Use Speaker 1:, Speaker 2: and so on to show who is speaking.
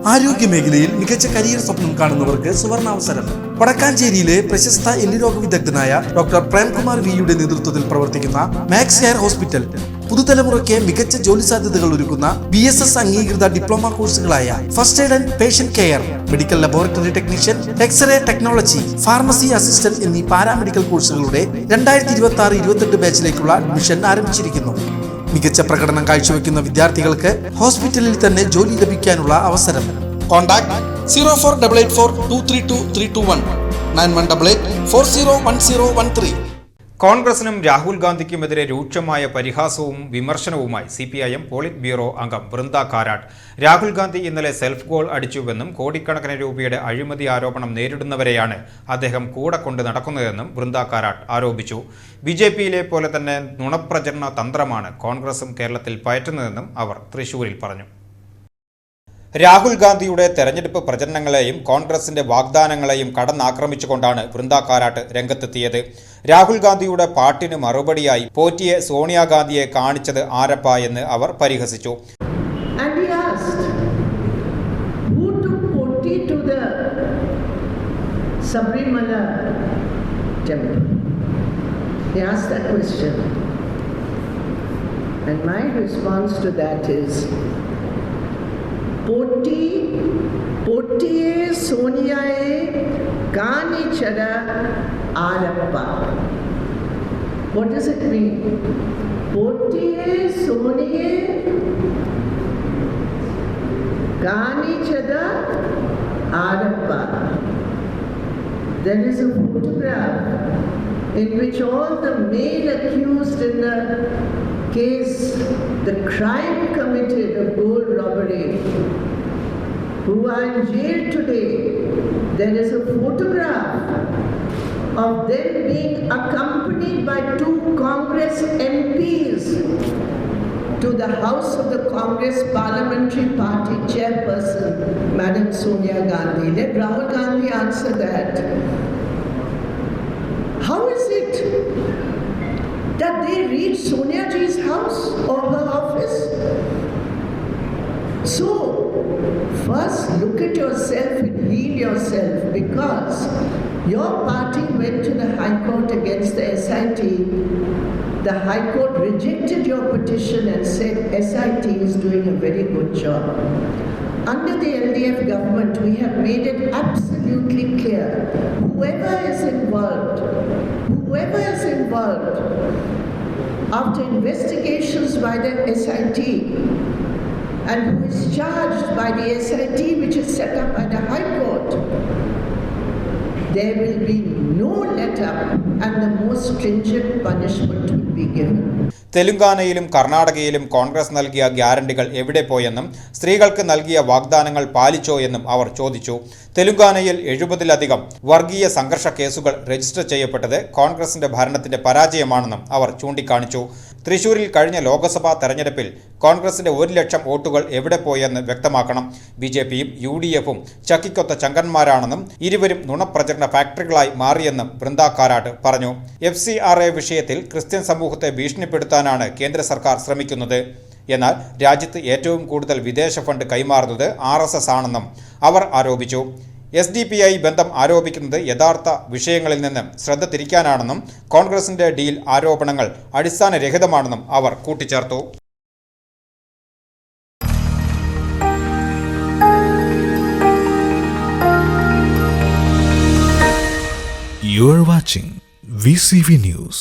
Speaker 1: ആരോഗ്യമേഖലയിൽ മികച്ച കരിയർ സ്വപ്നം കാണുന്നവർക്ക് സുവർണാവസരം. വടക്കാഞ്ചേരിയിലെ പ്രശസ്ത എല്ലുരോഗ വിദഗ്ധനായ ഡോക്ടർ പ്രേംകുമാർ വിയുടെ നേതൃത്വത്തിൽ പ്രവർത്തിക്കുന്ന മാക്സ് ഹെയർ ഹോസ്പിറ്റൽ പുതുതലമുറയ്ക്ക് മികച്ച ജോലി സാധ്യതകൾ ഒരുക്കുന്ന BSS അംഗീകൃത ഡിപ്ലോമ കോഴ്സുകളായ first aid and patient care, medical laboratory technician, x-ray technology, pharmacy assistant എന്നീ പാരാമെഡിക്കൽ കോഴ്സുകളുടെ 2026-28 ബാച്ചിലേക്കുള്ള അഡ്മിഷൻ ആരംഭിച്ചിരിക്കുന്നു. മികച്ച പ്രകടനം കാഴ്ചവെക്കുന്ന വിദ്യാർത്ഥികൾക്ക് ഹോസ്പിറ്റലിൽ തന്നെ ജോലി ലഭിക്കാനുള്ള അവസരം. കോൺടാക്ട് 0488423231 9188401013.
Speaker 2: കോൺഗ്രസിനും രാഹുൽ ഗാന്ധിക്കുമെതിരെ രൂക്ഷമായ പരിഹാസവും വിമർശനവുമായി CPIM പോളിറ്റ് ബ്യൂറോ അംഗം വൃന്ദ കാരാട്ട്. രാഹുൽ ഗാന്ധി ഇന്നലെ സെൽഫ് ഗോൾ അടിച്ചുവെന്നും കോടിക്കണക്കിന് രൂപയുടെ അഴിമതി ആരോപണം നേരിടുന്നവരെയാണ് അദ്ദേഹം കൂടെ കൊണ്ട് നടക്കുന്നതെന്നും വൃന്ദ കാരാട്ട് ആരോപിച്ചു. BJPയിലെ പോലെ തന്നെ നുണപ്രചരണ തന്ത്രമാണ് കോൺഗ്രസും കേരളത്തിൽ പയറ്റുന്നതെന്നും അവർ തൃശൂരിൽ പറഞ്ഞു. രാഹുൽ ഗാന്ധിയുടെ തെരഞ്ഞെടുപ്പ് പ്രചരണങ്ങളെയും കോൺഗ്രസിന്റെ വാഗ്ദാനങ്ങളെയും കടന്നാക്രമിച്ചുകൊണ്ടാണ് വൃന്ദ കാരാട്ട് രംഗത്തെത്തിയത്. രാഹുൽ ഗാന്ധിയുടെ പാട്ടിന് മറുപടിയായി പോറ്റിയെ സോണിയാഗാന്ധിയെ കാണിച്ചത് ആരപ്പ എന്ന് അവർ പരിഹസിച്ചു.
Speaker 3: പൊട്ടിയെ സോണിയയെ കാണിച്ചത് ആരപ്പ. What does it mean? പൊട്ടിയെ സോണിയെ കാണിച്ചത് ആരപ്പ. There is a photograph in which all the male accused in the case, the crime committed of gold robbery, who are in jail today, there is a photograph of them being accompanied by 2 Congress MPs to the house of the Congress Parliamentary Party chairperson, Madam Sonia Gandhi. Let Rahul Gandhi answer that. How is it that they reach Sonia Ji's house or her office? So, first look at yourself and heal yourself, because your party went to the High Court against the SIT. The High Court rejected your petition and said SIT is doing a very good job. Under the LDF government, we have made it absolutely clear, whoever is involved, after investigations by the SIT, and who is charged by the SIT, which is set up by the High Court, there will be no let-up and the most stringent punishment will be given.
Speaker 2: തെലുങ്കാനയിലും കർണാടകയിലും കോൺഗ്രസ് നൽകിയ ഗ്യാരണ്ടികൾ എവിടെ പോയെന്നും സ്ത്രീകൾക്ക് നൽകിയ വാഗ്ദാനങ്ങൾ പാലിച്ചോ എന്നും അവർ ചോദിച്ചു. തെലുങ്കാനയിൽ 70-ലധികം വർഗീയ സംഘർഷ കേസുകൾ രജിസ്റ്റർ ചെയ്യപ്പെട്ടത് കോൺഗ്രസിന്റെ ഭരണത്തിന്റെ പരാജയമാണെന്നും അവർ ചൂണ്ടിക്കാണിച്ചു. തൃശൂരിൽ കഴിഞ്ഞ ലോക്സഭാ തെരഞ്ഞെടുപ്പിൽ കോൺഗ്രസിന്റെ 1 ലക്ഷം വോട്ടുകൾ എവിടെ പോയെന്ന് വ്യക്തമാക്കണം. BJPയും UDFും ചക്കിക്കൊത്ത ചങ്കന്മാരാണെന്നും ഇരുവരും നുണപ്രചരണ ഫാക്ടറികളായി മാറിയെന്നും വൃന്ദ കാരാട്ട് പറഞ്ഞു. FCRA വിഷയത്തിൽ ക്രിസ്ത്യൻ സമൂഹത്തെ ഭീഷണിപ്പെടുത്താനാണ് കേന്ദ്ര സർക്കാർ ശ്രമിക്കുന്നത്. എന്നാൽ രാജ്യത്ത് ഏറ്റവും കൂടുതൽ വിദേശ ഫണ്ട് കൈമാറുന്നത് RSS ആണെന്നും അവർ ആരോപിച്ചു. SDPI ബന്ധം ആരോപിക്കുന്നത് യഥാർത്ഥ വിഷയങ്ങളിൽ നിന്ന് ശ്രദ്ധ തിരിക്കാനാണെന്നും കോൺഗ്രസിന്റെ ഡീൽ ആരോപണങ്ങൾ അടിസ്ഥാനരഹിതമാണെന്നും അവർ കൂട്ടിച്ചേർത്തു.
Speaker 4: You are watching VCV News.